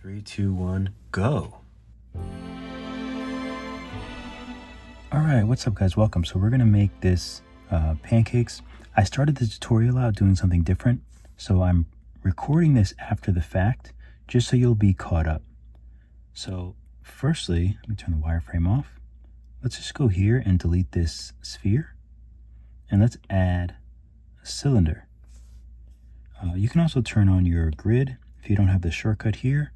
3, 2, 1, go. Alright, what's up guys? Welcome. So we're going to make this pancakes. I started the tutorial out doing something different, so I'm recording this after the fact, just so you'll be caught up. So firstly, let me turn the wireframe off. Let's just go here and delete this sphere, and let's add a cylinder. You can also turn on your grid if you don't have the shortcut here.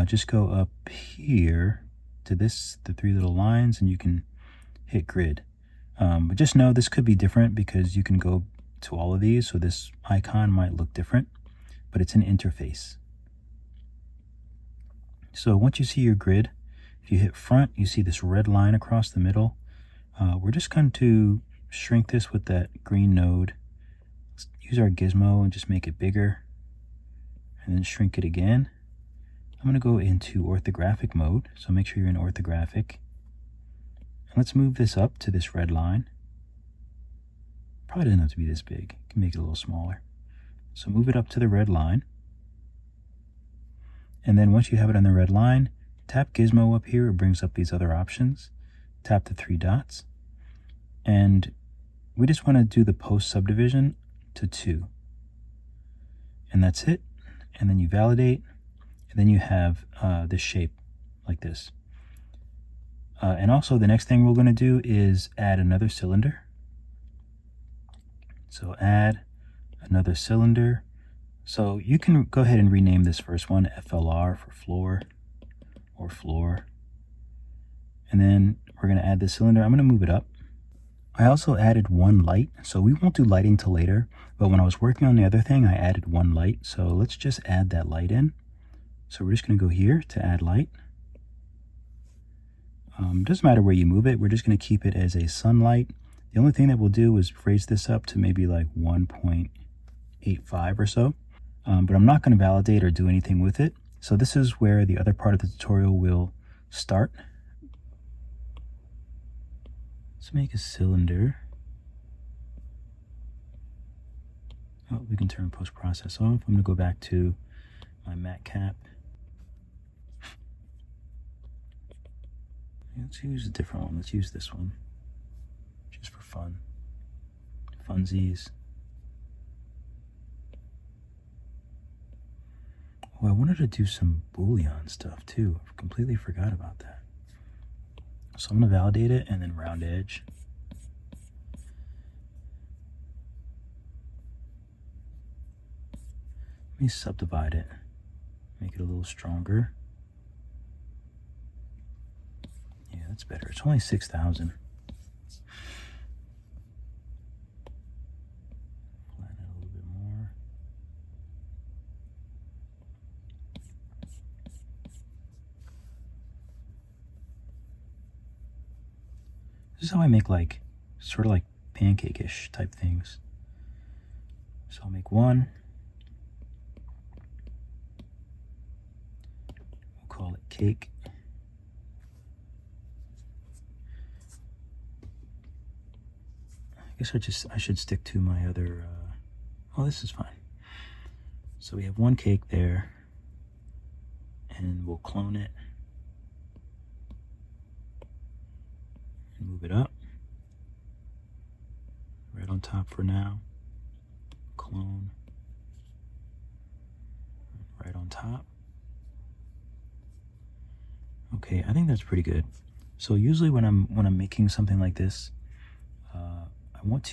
Just go up here to the 3 little lines, and you can hit grid. But just know this could be different because you can go to all of these, so this icon might look different, but it's an interface. So once you see your grid, if you hit front, you see this red line across the middle. We're just going to shrink this with that green node. Let's use our gizmo and just make it bigger, and then shrink it again. I'm going to go into orthographic mode, so make sure you're in orthographic. And let's move this up to this red line. Probably doesn't have to be this big. You can make it a little smaller. So move it up to the red line. And then once you have it on the red line, tap gizmo up here. It brings up these other options. Tap the 3 dots. And we just want to do the post subdivision to 2. And that's it. And then you validate. And then you have this shape like this. And also the next thing we're going to do is add another cylinder. So add another cylinder. So you can go ahead and rename this first one FLR for floor or floor. And then we're going to add the cylinder. I'm going to move it up. I also added 1 light. So we won't do lighting till later, but when I was working on the other thing, I added 1 light. So let's just add that light in. So we're just going to go here to add light. Doesn't matter where you move it. We're just going to keep it as a sunlight. The only thing that we'll do is raise this up to maybe like 1.85 or so. But I'm not going to validate or do anything with it. So this is where the other part of the tutorial will start. Let's make a cylinder. Oh, we can turn post-process off. I'm going to go back to my matte cap. Let's use a different one. Let's use this one, just for fun. Funsies. Oh, I wanted to do some Boolean stuff too. I completely forgot about that. So I'm going to validate it and then round edge. Let me subdivide it, make it a little stronger. Yeah, that's better. It's only 6,000. Flatten it a little bit more. This is how I make like sort of like pancake-ish type things. So I'll make 1. We'll call it cake. I guess I should stick to my other, oh, this is fine. So we have 1 cake there, and we'll clone it and move it up. Right on top for now. Clone. Right on top. Okay, I think that's pretty good. So usually when I'm making something like this, I want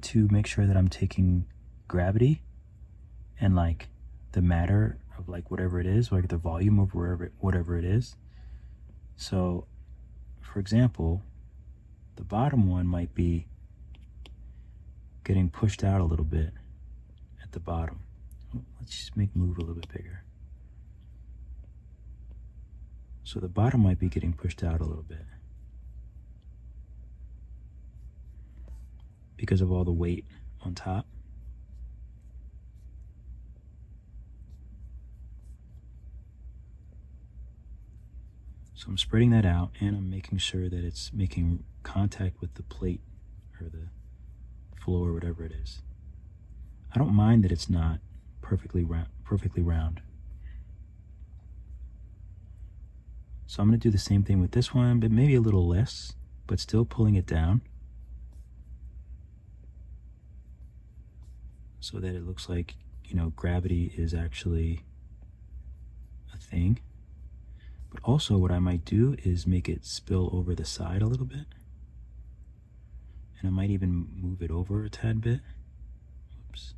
to make sure that I'm taking gravity and like the matter of like whatever it is, like the volume of whatever it is. So for example, the bottom one might be getting pushed out a little bit at the bottom. Let's just move a little bit bigger. So the bottom might be getting pushed out a little bit because of all the weight on top. So I'm spreading that out, and I'm making sure that it's making contact with the plate or the floor, or whatever it is. I don't mind that it's not perfectly round. So I'm going to do the same thing with this one, but maybe a little less, but still pulling it down so that it looks like, you know, gravity is actually a thing. But also what I might do is make it spill over the side a little bit. And I might even move it over a tad bit. Oops.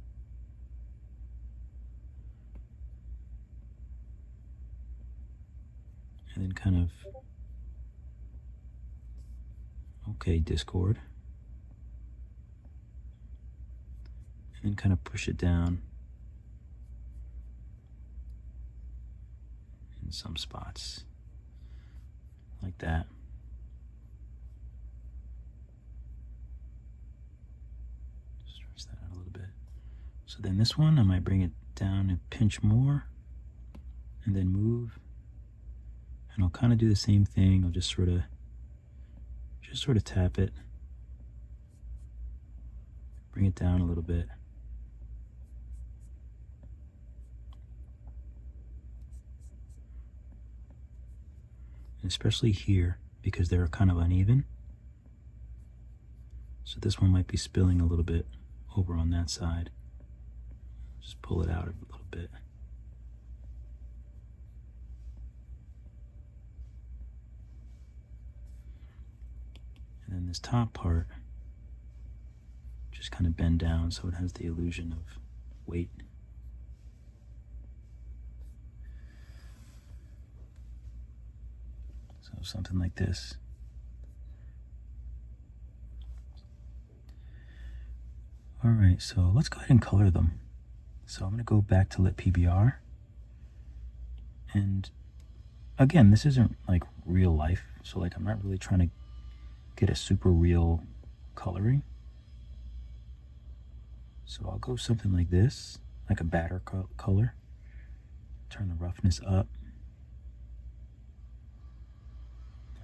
And then kind of, okay, Discord. And then kind of push it down in some spots, like that. Stretch that out a little bit. So then this one, I might bring it down and pinch more, and then move. And I'll kind of do the same thing. I'll just sort of tap it, bring it down a little bit. And especially here, because they're kind of uneven. So this one might be spilling a little bit over on that side. Just pull it out a little bit. And then this top part, just kind of bend down so it has the illusion of weight. So something like this. All right, so let's go ahead and color them. So I'm going to go back to Lit PBR. And again, this isn't like real life. So like I'm not really trying to get a super real coloring. So I'll go something like this, like a batter color. Turn the roughness up,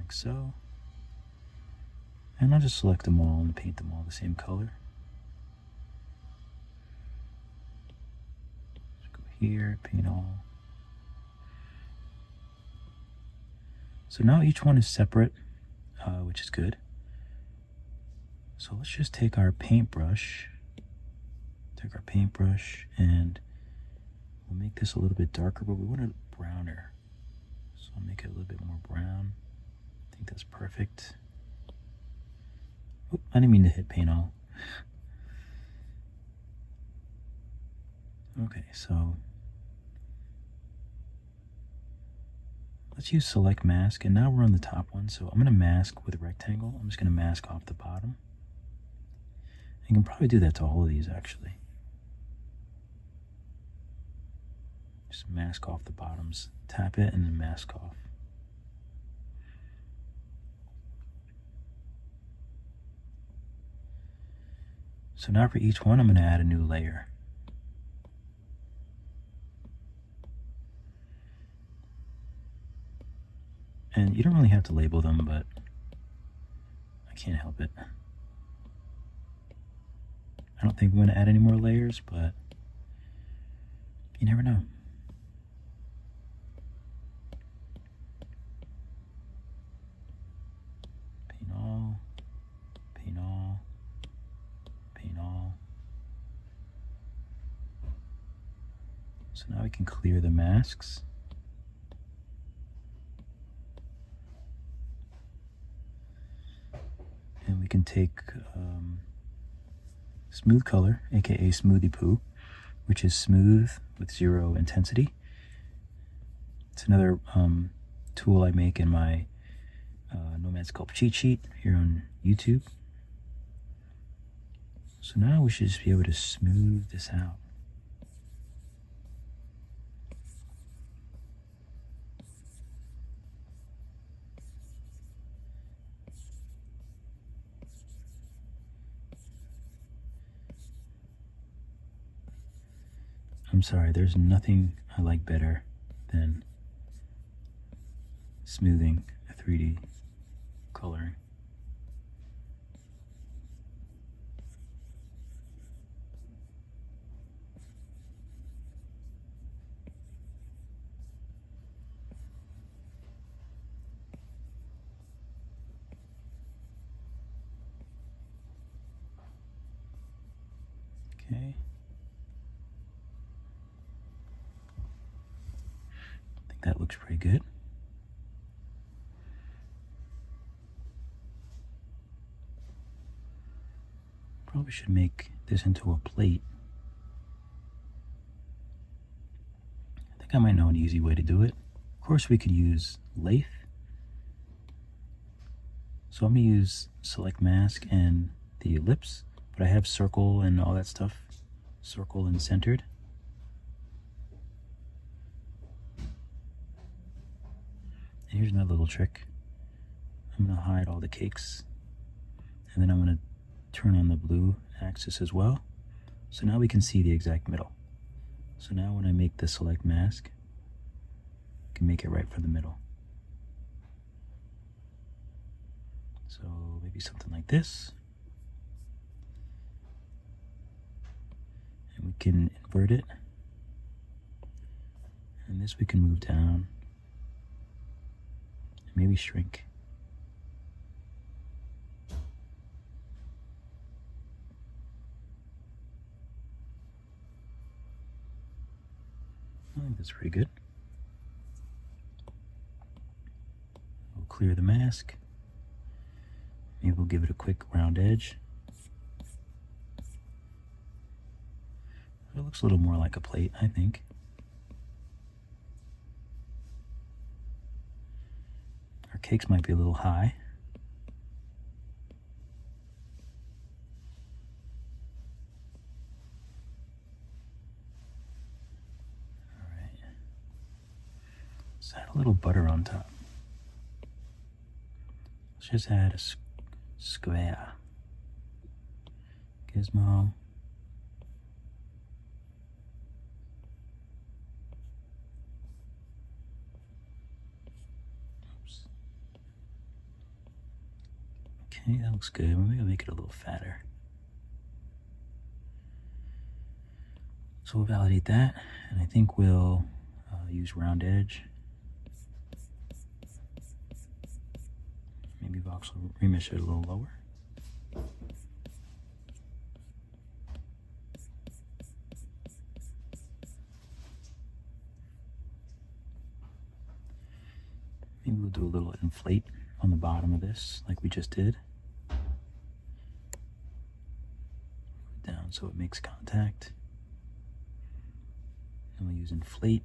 like so. And I'll just select them all and paint them all the same color. Just go here, paint all. So now each one is separate, which is good. So let's just take our paintbrush, and we'll make this a little bit darker, but we want it browner. So I'll make it a little bit more brown. I think that's perfect. Oop, I didn't mean to hit paint all. Okay, so let's use select mask, and now we're on the top one. So I'm going to mask with a rectangle. I'm just going to mask off the bottom. You can probably do that to all of these actually. Just mask off the bottoms, tap it, and then mask off. So now for each one, I'm going to add a new layer. And you don't really have to label them, but I can't help it. I don't think I'm going to add any more layers, but you never know. Paint all, paint all, paint all. So now we can clear the masks. And we can take smooth color, aka Smoothie Poo, which is smooth with 0 intensity. It's another tool I make in my Nomad Sculpt cheat sheet here on YouTube. So now we should just be able to smooth this out. I'm sorry, there's nothing I like better than smoothing a 3D coloring. think that looks pretty good. Probably should make this into a plate. I think I might know an easy way to do it. Of course, we could use lathe. So I'm going to use select mask and the ellipse, but I have circle and all that stuff, circle and centered. And here's another little trick. I'm going to hide all the cakes, and then I'm going to turn on the blue axis as well. So now we can see the exact middle. So now when I make the select mask, I can make it right for the middle. So maybe something like this. And we can invert it. And this we can move down. And maybe shrink. I think that's pretty good. We'll clear the mask. Maybe we'll give it a quick round edge. It looks a little more like a plate, I think. Our cakes might be a little high. Let's add a little butter on top. Let's just add a square. Gizmo. Oops. Okay, that looks good. Maybe I'll make it a little fatter. So we'll validate that, and I think we'll use round edge. Maybe voxel remesh it a little lower. Maybe we'll do a little inflate on the bottom of this, like we just did. Down so it makes contact. And we'll use inflate.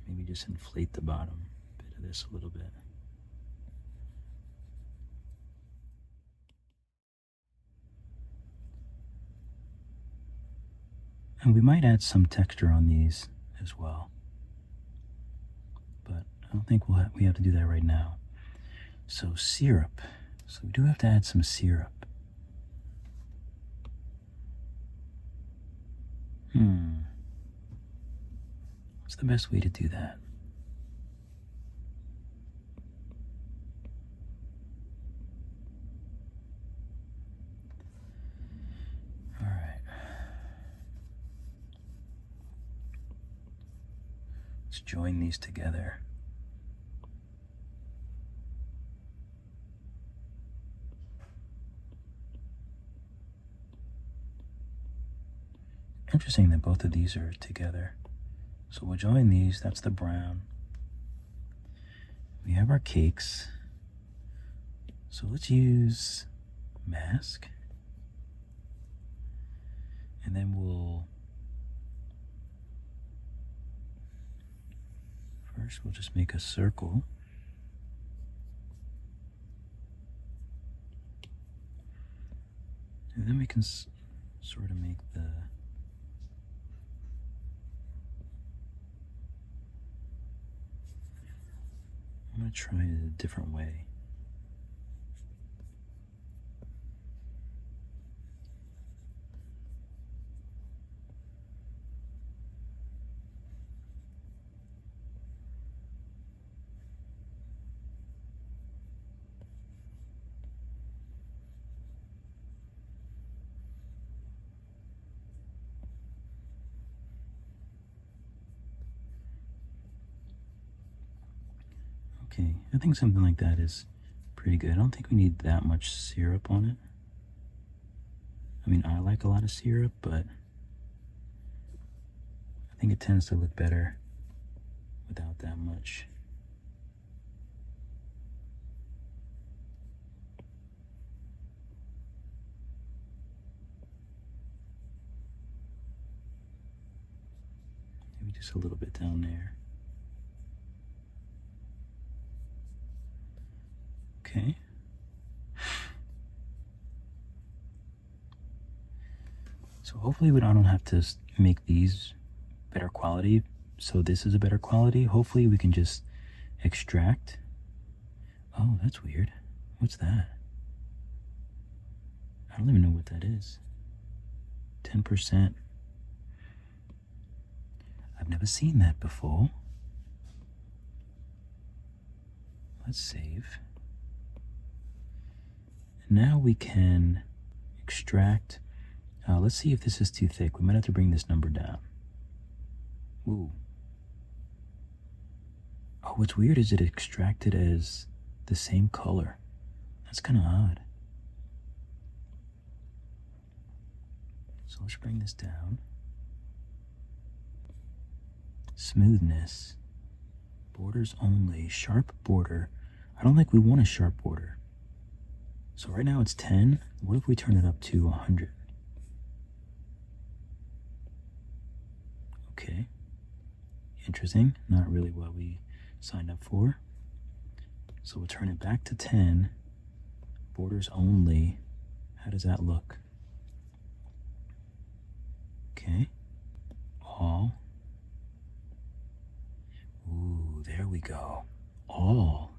Maybe just inflate the bottom bit of this a little bit. And we might add some texture on these as well, but I don't think we have to do that right now. So syrup. So we do have to add some syrup. What's the best way to do that? All right. Let's join these together. Interesting that both of these are together. So we'll join these, that's the brown. We have our cakes. So let's use mask. And then first we'll just make a circle. And then we can sort of make the I'm going to try it a different way. Okay, I think something like that is pretty good. I don't think we need that much syrup on it. I mean, I like a lot of syrup, but I think it tends to look better without that much. Maybe just a little bit down there. Okay. So hopefully I don't have to make these better quality. So this is a better quality. Hopefully we can just extract. Oh, that's weird. What's that? I don't even know what that is. 10%. I've never seen that before. Let's save. Now we can extract. Let's see if this is too thick. We might have to bring this number down. Ooh. Oh, what's weird is it extracted as the same color. That's kind of odd. So let's bring this down. Smoothness. Borders only. Sharp border. I don't think we want a sharp border. So right now it's 10. What if we turn it up to 100? Okay. Interesting. Not really what we signed up for. So we'll turn it back to 10. Borders only. How does that look? Okay. All. Ooh, there we go. All.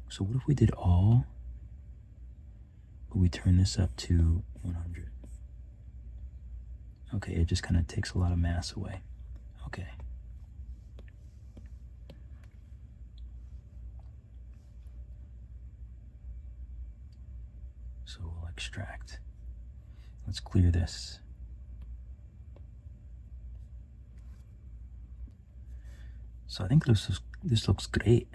So what if we did all, but we turn this up to 100? Okay, it just kind of takes a lot of mass away. Okay. So we'll extract. Let's clear this. So I think this looks great.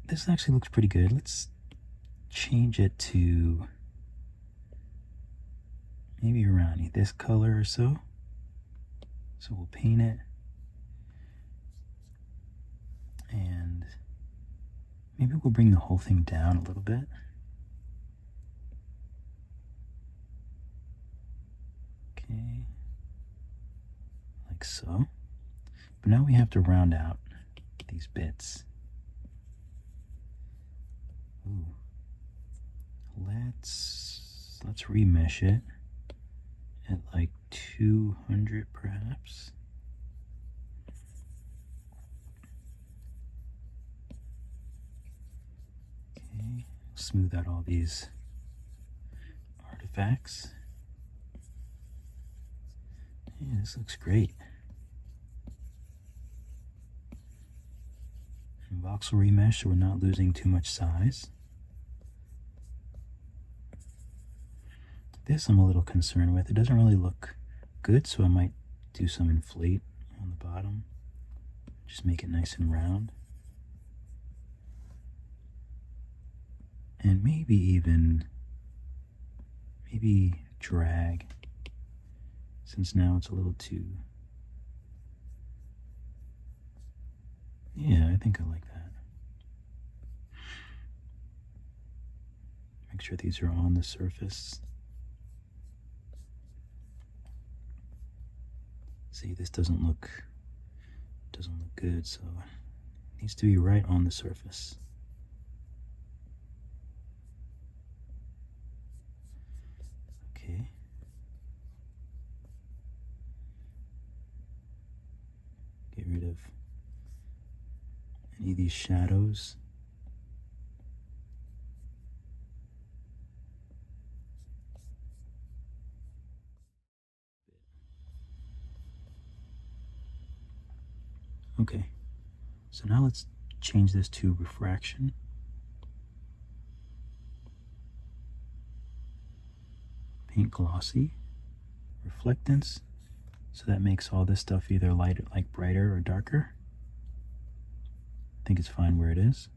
This actually looks pretty good. Let's change it to maybe around this color or so. So we'll paint it. And maybe we'll bring the whole thing down a little bit. Okay. Like so. But now we have to round out these bits. Ooh. Let's remesh it at like 200 perhaps. Okay, smooth out all these artifacts. Yeah, this looks great. And voxel remesh so we're not losing too much size. This I'm a little concerned with. It doesn't really look good, so I might do some inflate on the bottom. Just make it nice and round. And maybe drag, since now it's a little too... Yeah, I think I like that. Make sure these are on the surface. See, this doesn't look good, so it needs to be right on the surface. Okay. Get rid of any of these shadows. Okay, so now let's change this to refraction. Paint glossy. Reflectance. So that makes all this stuff either lighter, like brighter or darker. I think it's fine where it is.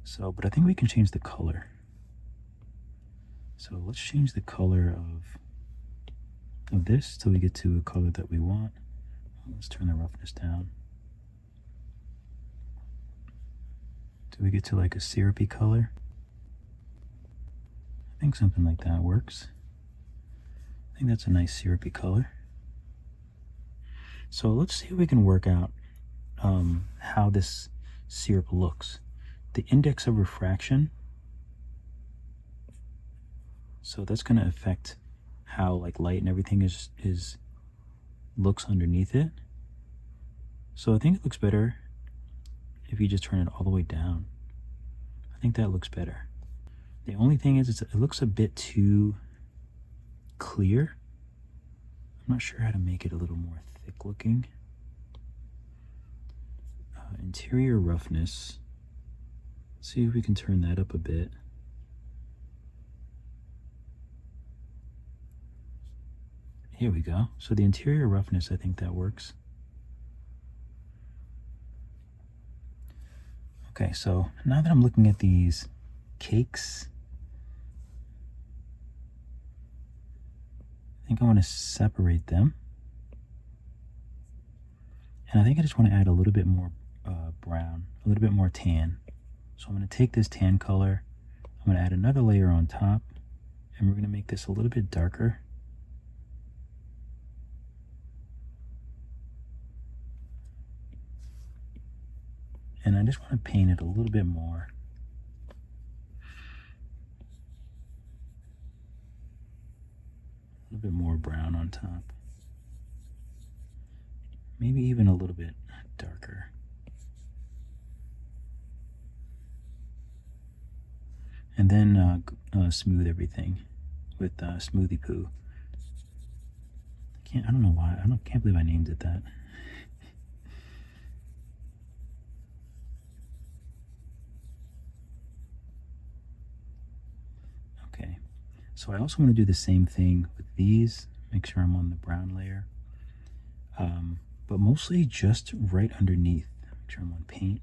So, but I think we can change the color. So let's change the color of this till we get to a color that we want. Let's turn the roughness down. Do we get to like a syrupy color? I think something like that works. I think that's a nice syrupy color. So let's see if we can work out how this syrup looks. The index of refraction, so that's going to affect how like light and everything looks underneath it. So I think it looks better if you just turn it all the way down. I think that looks better. The only thing is it looks a bit too clear. I'm not sure how to make it a little more thick looking. Interior roughness. Let's see if we can turn that up a bit. Here we go. So the interior roughness, I think that works. Okay, so now that I'm looking at these cakes, I think I want to separate them. And I think I just want to add a little bit more brown, a little bit more tan. So I'm going to take this tan color, I'm going to add another layer on top, and we're going to make this a little bit darker. And I just want to paint it a little bit more. A little bit more brown on top. Maybe even a little bit darker. And then smooth everything with Smoothie Poo. I don't know why. Can't believe I named it that. Okay. So I also want to do the same thing with these. Make sure I'm on the brown layer. But mostly just right underneath. Make sure I'm on paint.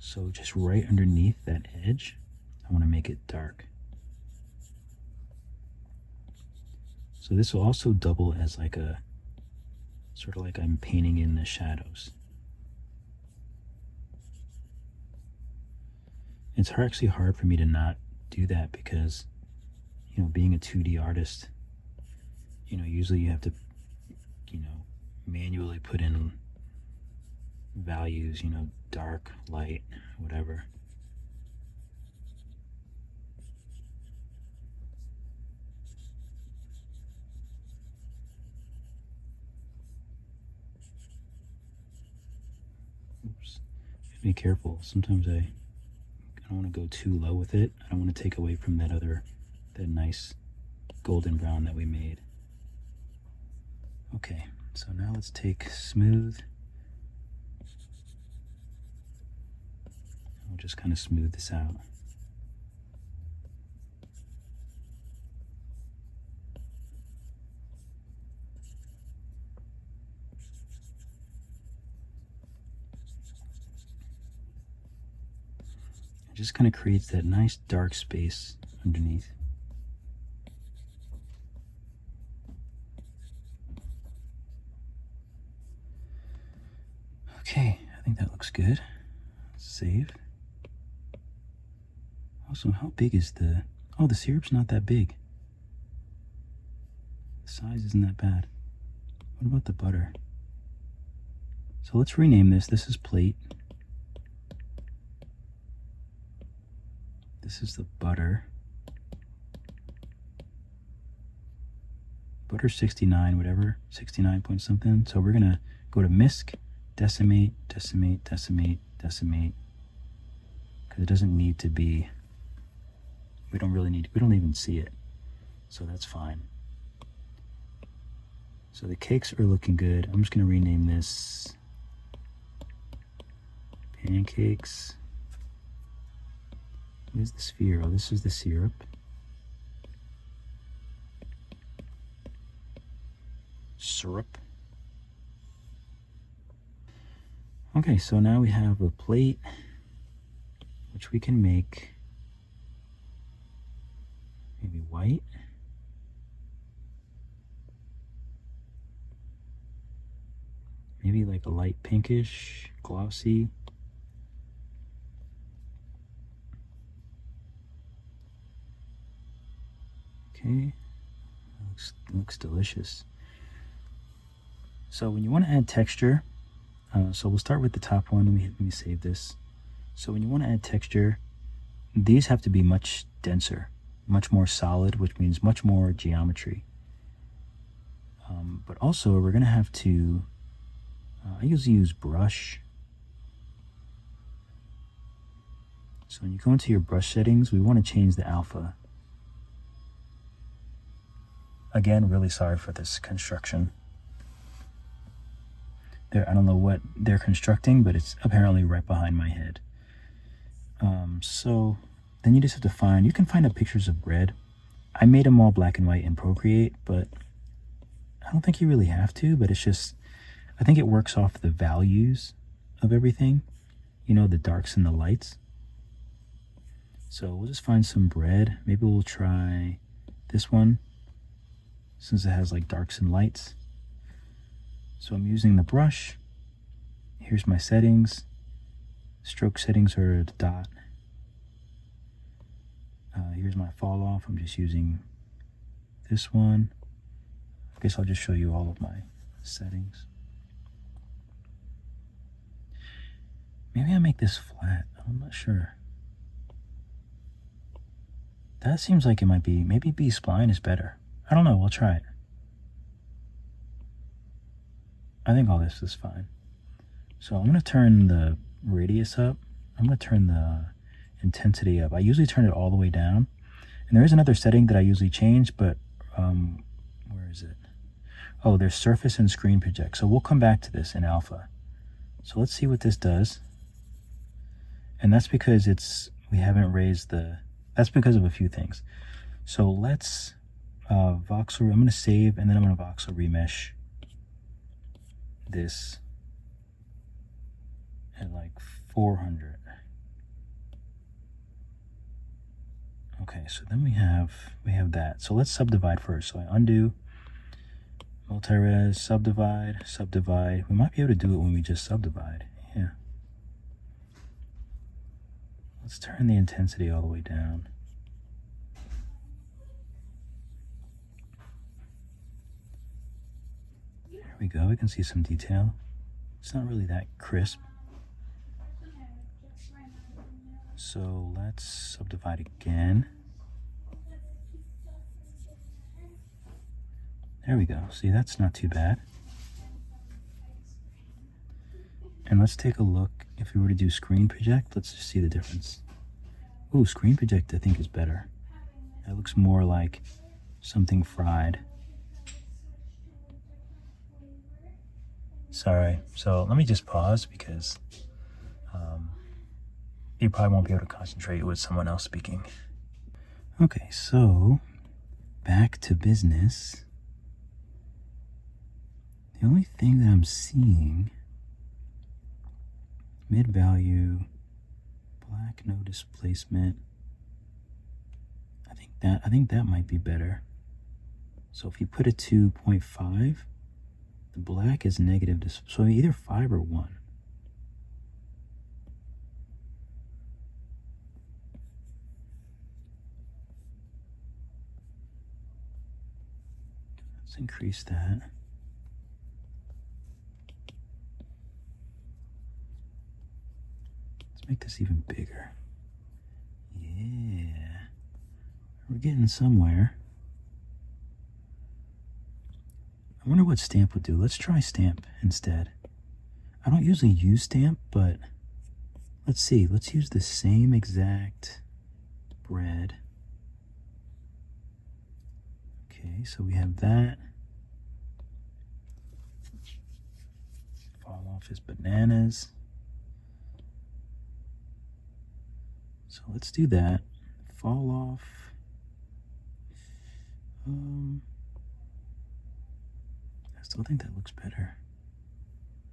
So just right underneath that edge, I want to make it dark. So this will also double as like a, sort of like I'm painting in the shadows. It's actually hard for me to not do that because, you know, being a 2D artist, you know, usually you have to, you know, manually put in values, you know, dark, light, whatever. Oops. Be careful. Sometimes I don't want to go too low with it. I don't want to take away from that nice golden brown that we made. Okay, so now let's take smooth. We'll just kind of smooth this out. It just kind of creates that nice dark space underneath. Okay, I think that looks good. Save. Also, how big is the... Oh, the syrup's not that big. The size isn't that bad. What about the butter? So let's rename this. This is plate. This is the butter. Butter 69, whatever. 69 point something. So we're going to go to misc, decimate, decimate, decimate, decimate. Because it doesn't need to be... We don't even see it. So that's fine. So the cakes are looking good. I'm just going to rename this Pancakes. Where's the sphere? Oh, this is the syrup. Syrup. Okay, so now we have a plate which we can make maybe white. Maybe like a light pinkish, glossy. Okay, looks delicious. So when you want to add texture, so we'll start with the top one. Let me save this. So when you want to add texture, these have to be much denser, much more solid, which means much more geometry. But also we're going to have to, I usually use brush. So when you go into your brush settings, we want to change the alpha. Again, really sorry for this construction. I don't know what they're constructing, but it's apparently right behind my head. So then you just have to find, you can find up pictures of bread. I made them all black and white in Procreate, but I don't think you really have to, but it's just, I think it works off the values of everything, you know, the darks and the lights. So we'll just find some bread. Maybe we'll try this one, since it has like darks and lights. So I'm using the brush. Here's my settings. Stroke settings are the dot. Here's my fall off. I'm just using this one. I guess I'll just show you all of my settings. Maybe I make this flat. I'm not sure. That seems like it might be, maybe B-spline is better. I don't know, we'll try it. I think all this is fine. So I'm gonna turn the radius up. I'm gonna turn the intensity up. I usually turn it all the way down. And there is another setting that I usually change, but where is it? Oh, there's surface and screen project. So we'll come back to this in alpha. So let's see what this does. And that's because we haven't raised that's because of a few things. So let's voxel, I'm gonna save and then I'm gonna voxel remesh this at like 400. Okay, so then we have that. So let's subdivide first. So I undo, multi-res, subdivide. We might be able to do it when we just subdivide. Yeah. Let's turn the intensity all the way down. There we go. We can see some detail. It's not really that crisp. So let's subdivide again. There we go. See, that's not too bad. And let's take a look. If we were to do screen project, let's just see the difference. Ooh, screen project I think is better. It looks more like something fried. Sorry. So let me just pause because you probably won't be able to concentrate with someone else speaking. Okay, so back to business. The only thing that I'm seeing, mid value, black, no displacement. I think that might be better. So if you put it to 0.5, the black is negative, so either 5 or 1. Let's increase that. Let's make this even bigger. Yeah, we're getting somewhere. I wonder what stamp would do. Let's try stamp instead. I don't usually use stamp, but let's see. Let's use the same exact bread. Okay, so we have that. Fall off is bananas. So let's do that. Fall off. I still think that looks better.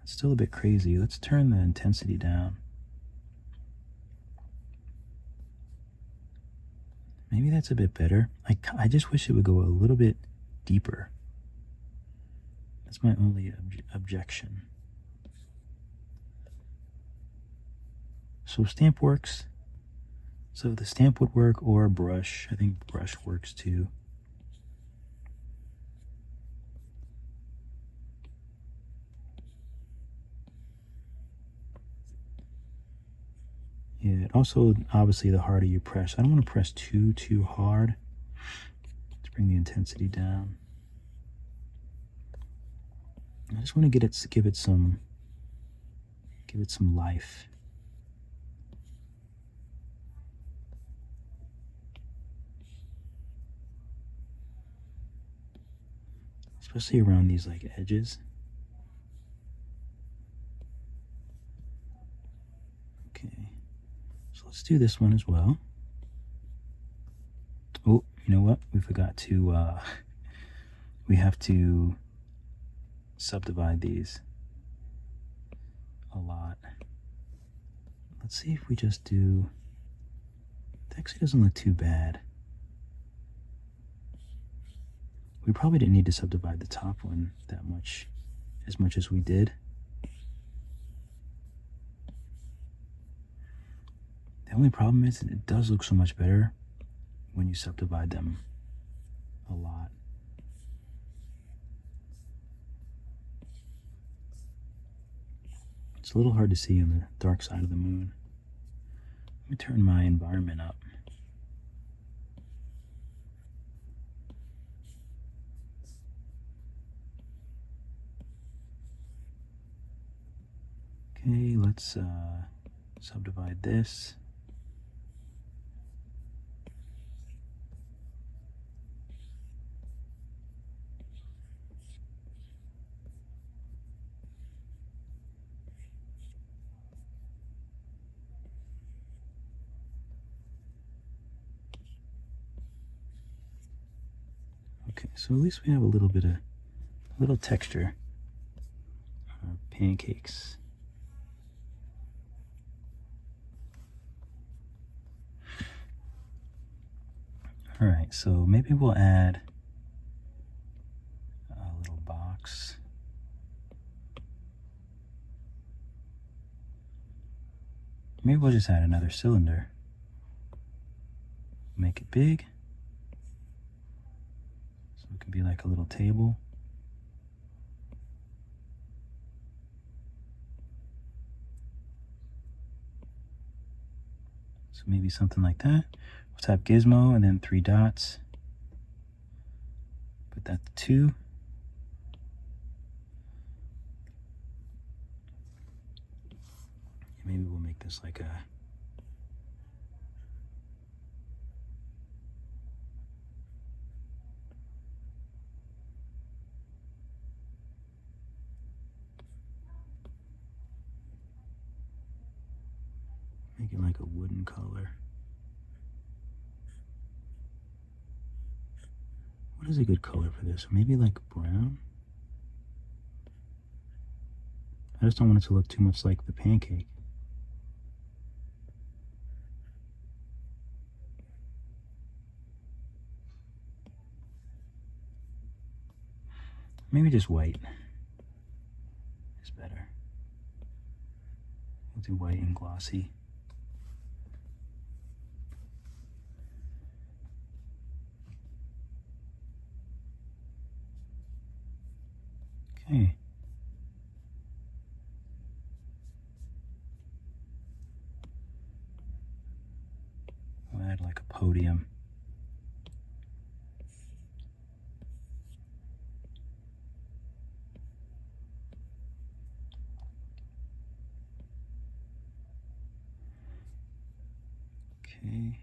It's still a bit crazy. Let's turn the intensity down. Maybe that's a bit better. I just wish it would go a little bit deeper. That's my only objection. So stamp works. So the stamp would work, or brush. I think brush works too. Yeah, also, obviously, the harder you press. I don't want to press too hard. Let's bring the intensity down. I just want to give it some life. Especially around these like edges. Okay. So let's do this one as well. Oh, you know what? We forgot to, we have to subdivide these a lot. Let's see if we just do, it actually doesn't look too bad. We probably didn't need to subdivide the top one that much, as much as we did. The only problem is that it does look so much better when you subdivide them a lot. It's a little hard to see on the dark side of the moon. Let me turn my environment up. Okay, let's subdivide this. Okay, so at least we have a little texture. Pancakes. All right, so maybe we'll add a little box. Maybe we'll just add another cylinder. Make it big. So it can be like a little table. So maybe something like that. We'll tap gizmo and then 3 dots. Put that to 2. Maybe we'll make this like a make it like a wooden color. What is a good color for this? Maybe like brown? I just don't want it to look too much like the pancake. Maybe just white is better. We'll do white and glossy. Okay. We'll add like a podium. Okay.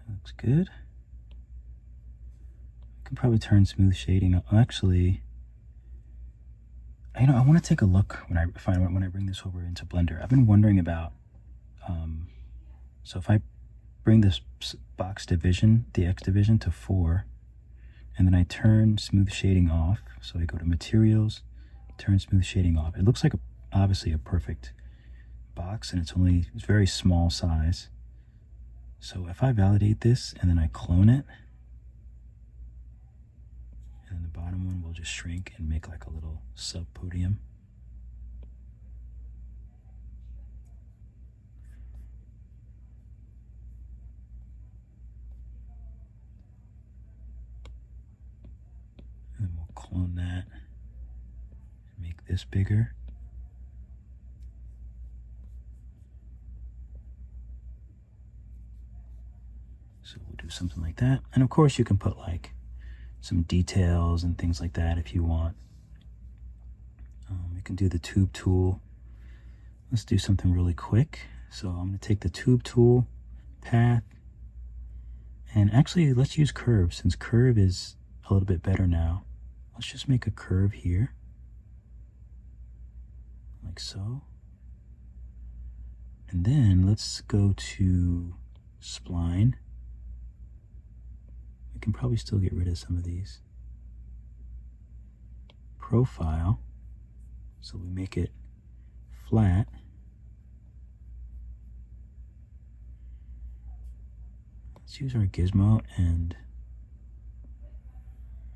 That looks good. I can probably turn smooth shading up. Actually, I want to take a look when I bring this over into Blender. I've been wondering about, so if I bring this box division, the X division, to 4, and then I turn smooth shading off. So I go to materials, turn smooth shading off. It looks like obviously a perfect box, and it's very small size. So if I validate this and then I clone it, and then the bottom one will just shrink and make like a little sub podium. And then we'll clone that and make this bigger. So we'll do something like that. And of course you can put like some details and things like that if you want. You can do the tube tool. Let's do something really quick. So I'm going to take the tube tool, path, and actually let's use curve, since curve is a little bit better now. Let's just make a curve here, like so. And then let's go to spline. We can probably still get rid of some of these. Profile, so we make it flat. Let's use our gizmo and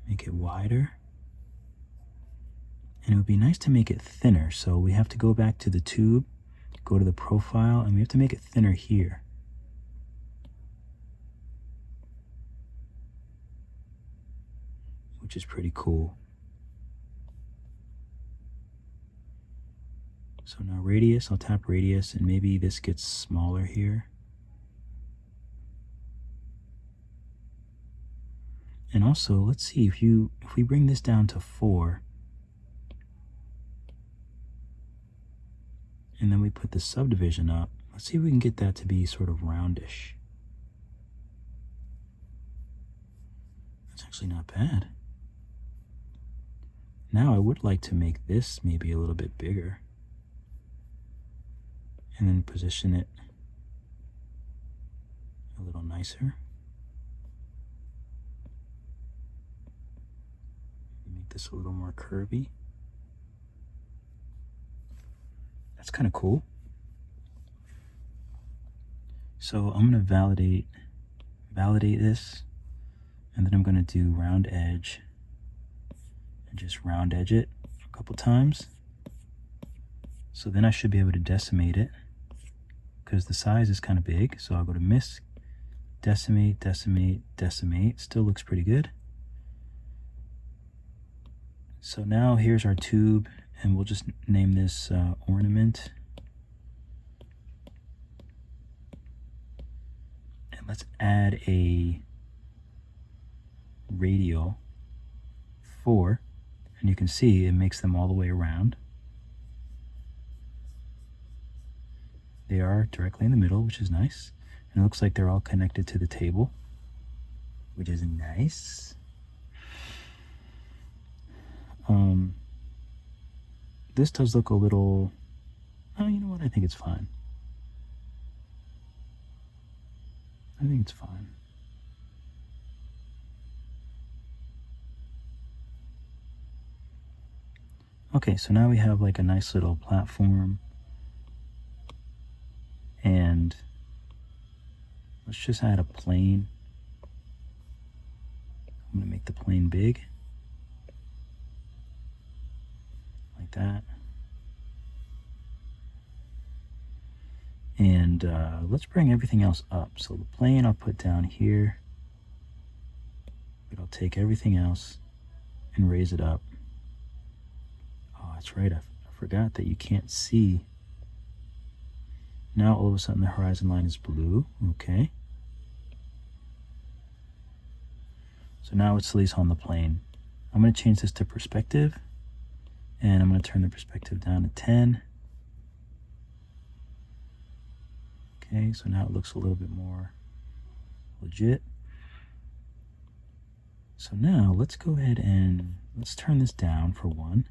make it wider. And it would be nice to make it thinner, so we have to go back to the tube, go to the profile, and we have to make it thinner here. Which is pretty cool. So now radius, I'll tap radius, and maybe this gets smaller here. And also, let's see, if we bring this down to 4, and then we put the subdivision up, let's see if we can get that to be sort of roundish. That's actually not bad. Now I would like to make this maybe a little bit bigger, and then position it a little nicer. Make this a little more curvy. That's kind of cool. So I'm going to validate this, and then I'm going to do round edge, and just round edge it a couple times. So then I should be able to decimate it, because the size is kind of big. So I'll go to misc, decimate, decimate, decimate. Still looks pretty good. So now here's our tube, and we'll just name this ornament. And let's add a radial 4, and you can see it makes them all the way around. They are directly in the middle, which is nice. And it looks like they're all connected to the table, which is nice. This does look a little, oh, you know what? I think it's fine. I think it's fine. Okay, so now we have like a nice little platform. And let's just add a plane. I'm going to make the plane big. Like that. And let's bring everything else up. So the plane I'll put down here. But I'll take everything else and raise it up. Oh, that's right. I forgot that you can't see. Now all of a sudden the horizon line is blue. Okay. So now it's at least on the plane. I'm going to change this to perspective, and I'm going to turn the perspective down to 10. Okay, so now it looks a little bit more legit. So now let's go ahead and let's turn this down for 1.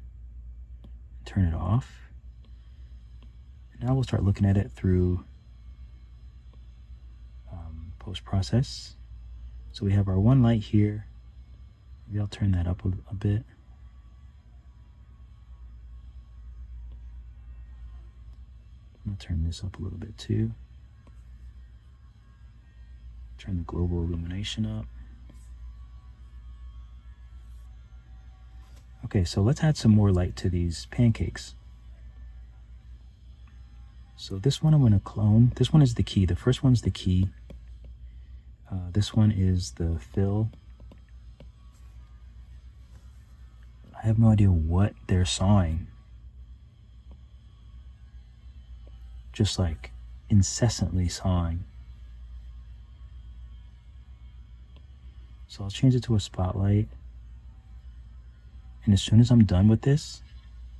Turn it off. And now we'll start looking at it through post-process. So we have our one light here. Maybe I'll turn that up a bit. I'm gonna turn this up a little bit too. Turn the global illumination up. Okay, so let's add some more light to these pancakes. So this one I'm going to clone. This one is the key. The first one's the key. This one is the fill. I have no idea what they're sawing. Just like incessantly sawing. So I'll change it to a spotlight. And as soon as I'm done with this,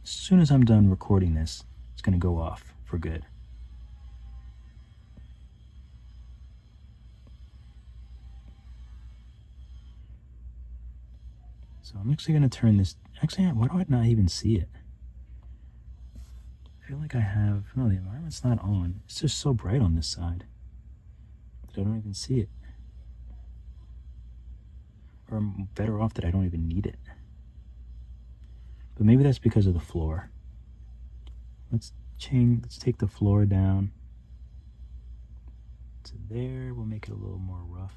as soon as I'm done recording this, it's going to go off for good. So I'm actually going to turn this, actually, why do I not even see it? I feel like I have, no, the environment's not on. It's just so bright on this side that I don't even see it. Or I'm better off that I don't even need it. But maybe that's because of the floor. Let's take the floor down to there. We'll make it a little more rough.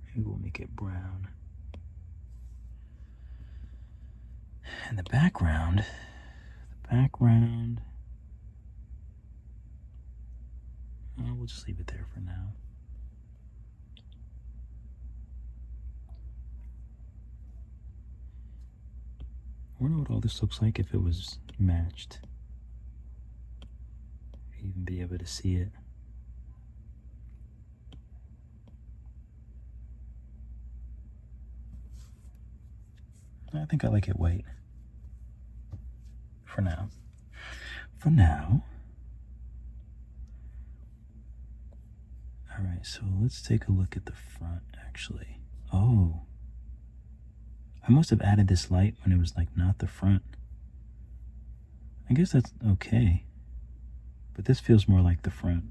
Maybe we'll make it brown. And the background, we'll just leave it there for now. I wonder what all this looks like if it was matched. If you'd even be able to see it. I think I like it white. For now. For now. Alright, so let's take a look at the front actually. Oh. I must have added this light when it was like not the front. I guess that's okay. But this feels more like the front.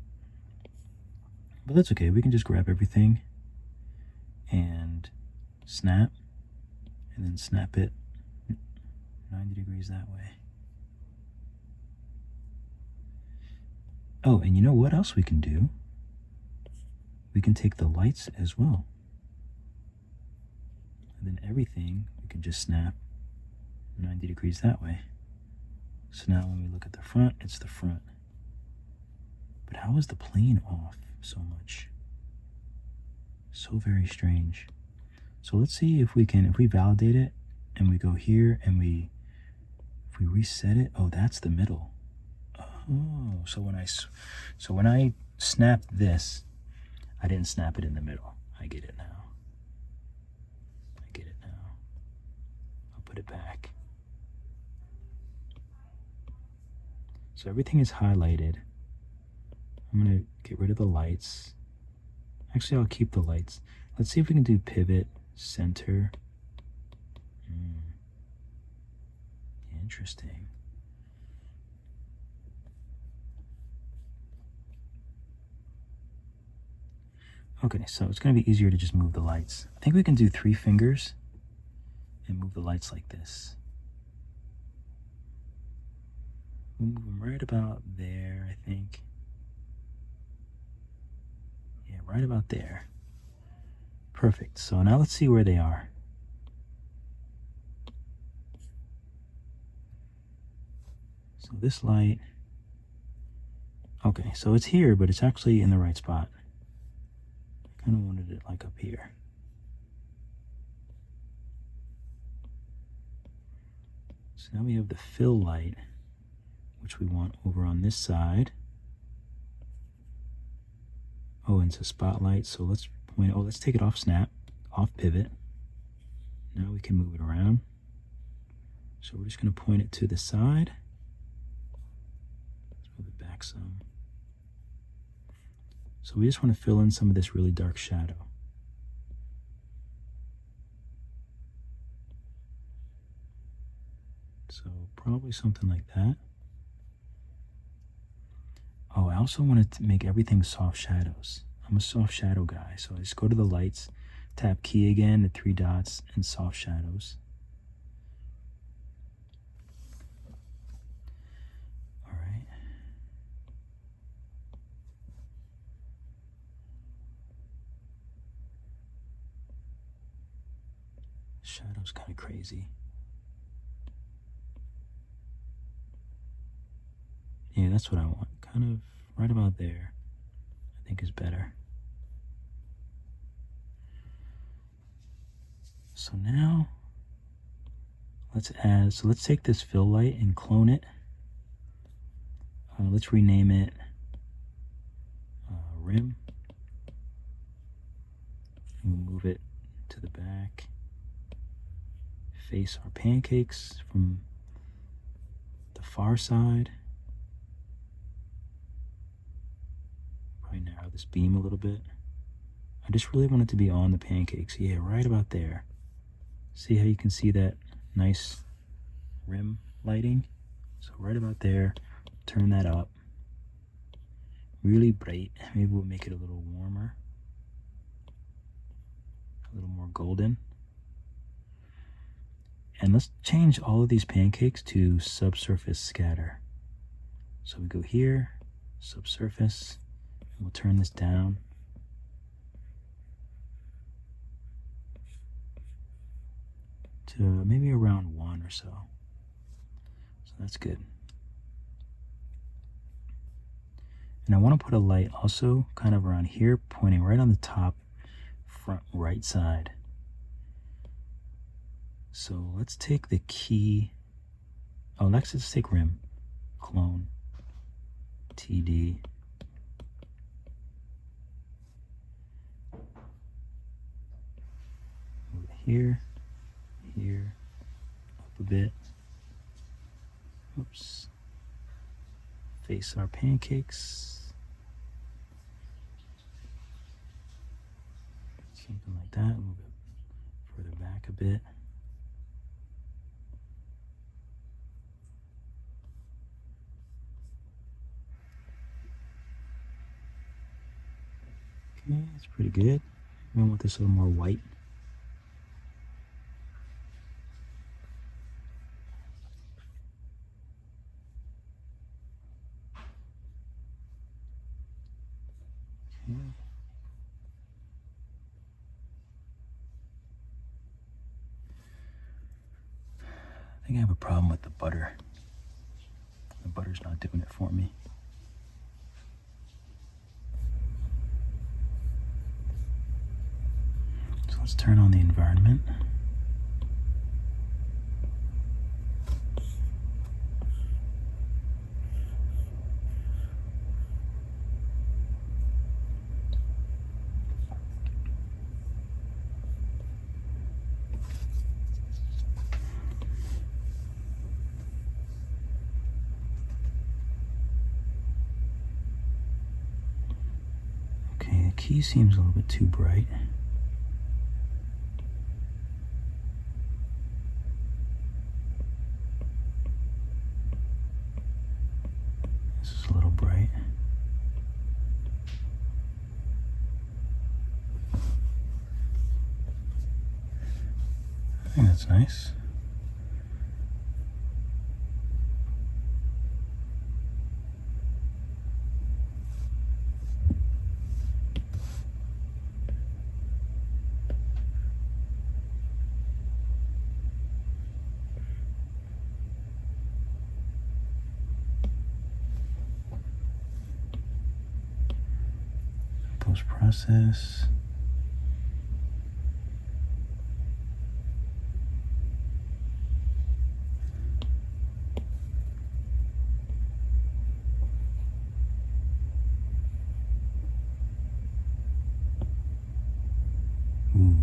But that's okay. We can just grab everything and snap. And then snap it 90 degrees that way. Oh, and you know what else we can do? We can take the lights as well. And then everything, we can just snap 90 degrees that way. So now when we look at the front, it's the front. But how is the plane off so much? So very strange. So let's see if we validate it and we go here and if we reset it, oh, that's the middle. Oh, so when I snap this, I didn't snap it in the middle. I get it now. I'll put it back. So everything is highlighted. I'm gonna get rid of the lights. Actually, I'll keep the lights. Let's see if we can do pivot, center. Interesting. Okay, so it's going to be easier to just move the lights. I think we can do 3 fingers and move the lights like this. We'll move them right about there, I think. Yeah, right about there. Perfect. So now let's see where they are. So this light, okay, so it's here, but it's actually in the right spot. I kind of wanted it like up here. So now we have the fill light, which we want over on this side. Oh, and it's a spotlight, so let's let's take it off snap, off pivot. Now we can move it around. So we're just going to point it to the side. Let's move it back some. So we just want to fill in some of this really dark shadow. So probably something like that. Oh, I also wanted to make everything soft shadows. I'm a soft shadow guy, so I just go to the lights, Tap key again, the 3 dots, and soft shadows. All right. Shadow's kind of crazy. Yeah, that's what I want. Kind of right about there, I think is better. So now let's take this fill light and clone it. Let's rename it Rim. And we'll move it to the back. Face our pancakes from the far side. Probably narrow this beam a little bit. I just really want it to be on the pancakes. Yeah, right about there. See how you can see that nice rim lighting? So right about there, turn that up. Really bright. Maybe we'll make it a little warmer. A little more golden. And let's change all of these pancakes to subsurface scatter. So we go here, subsurface, and we'll turn this down. To maybe around 1 or so. So that's good. And I want to put a light also kind of around here, pointing right on the top front right side. So let's take the key. Oh, let's just take rim, clone, TD. Move it here, here, up a bit. Oops. Face our pancakes. Something like that. Move it further back a bit. Okay, that's pretty good. I want this a little more white. Okay. I think I have a problem with the butter. The butter's not doing it for me. So let's turn on the environment. Okay, the key seems a little bit too bright. This is a little bright. I think that's nice. Post-process. Ooh.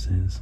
this is.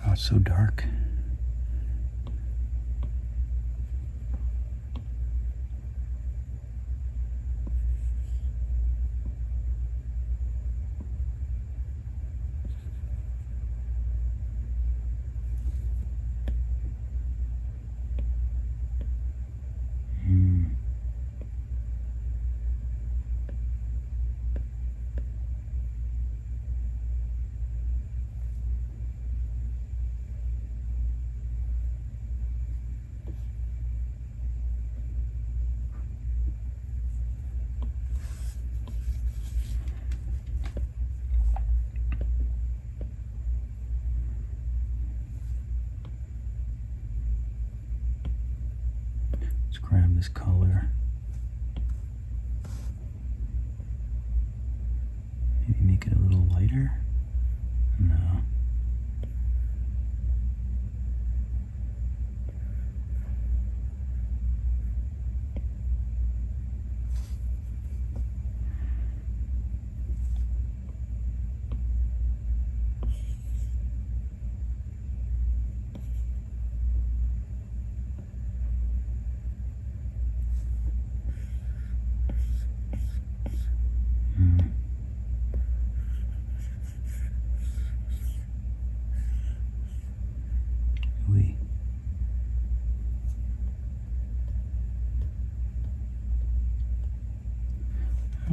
Oh, it's so dark. Let's grab this color. Maybe make it a little lighter? No.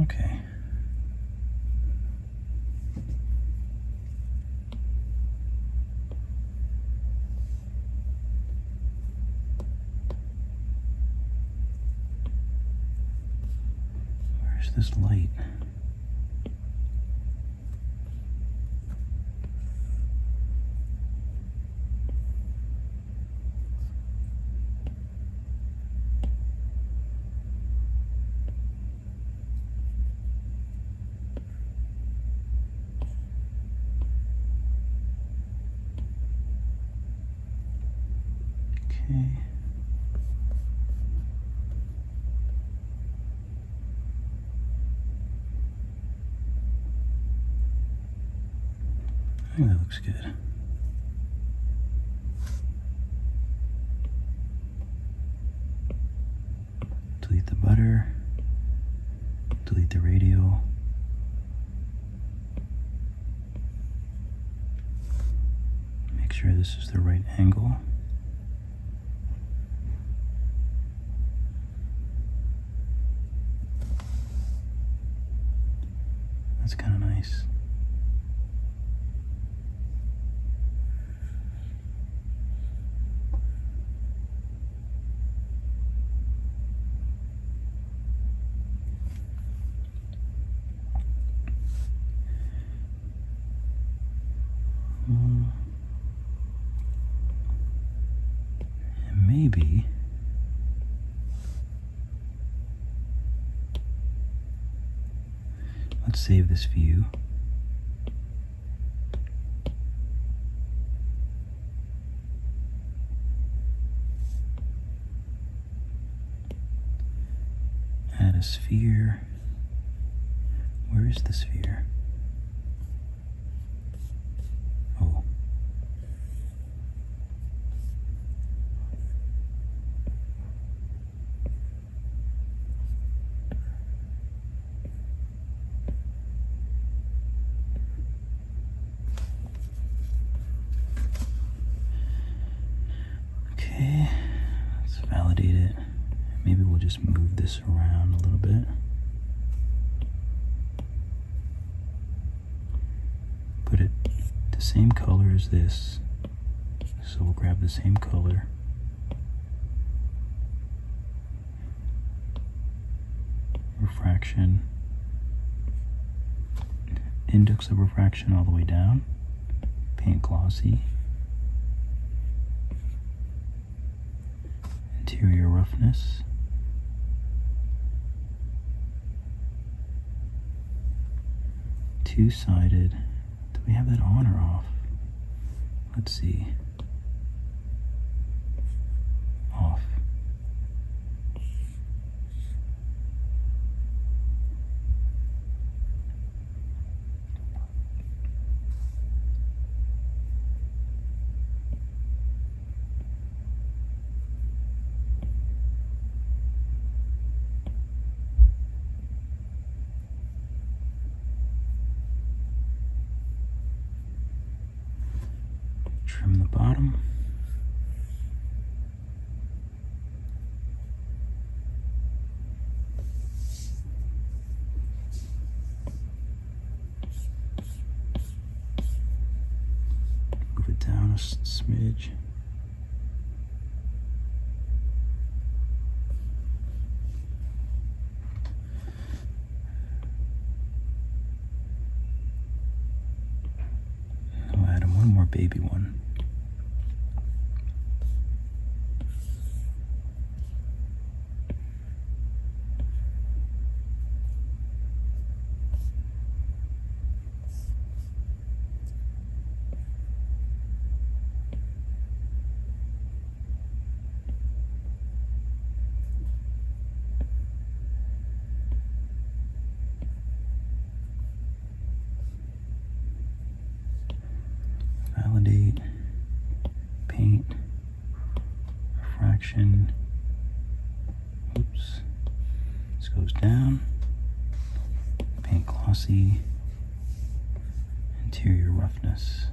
Okay. Where's this light? Okay. I think that looks good. Delete the butter. Delete the radio. Make sure this is the right angle. That's kind of nice. And maybe let's save this view. Add a sphere. Where is the sphere? Oh. Okay, let's validate it. Maybe we'll just just move this around a little bit. Put it the same color as this. So we'll grab the same color. Refraction. Index of refraction all the way down. Paint glossy. Interior roughness. Two-sided. Do we have that on or off? Let's see. Off. Trim the bottom. Move it down a smidge. I'll add one more baby one. Validate, paint, refraction, oops, this goes down, paint glossy, interior roughness.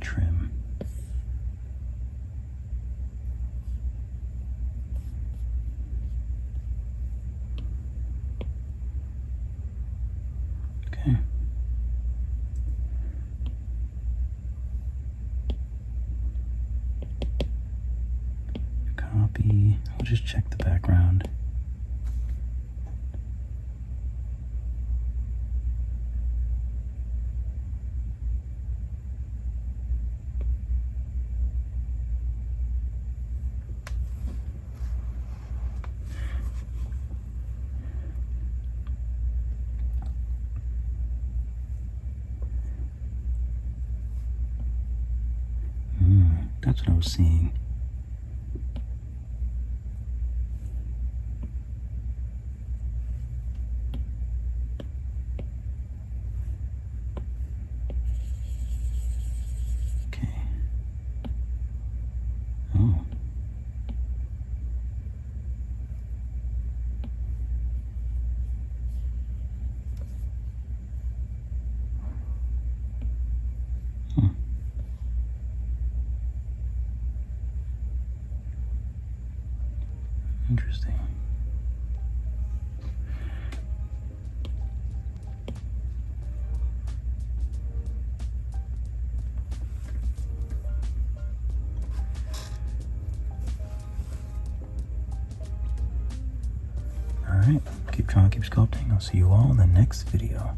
Trim. Okay. Copy. I'll just check the background. That's what I was seeing. Okay. Oh. Interesting. All right, keep trying, keep sculpting. I'll see you all in the next video.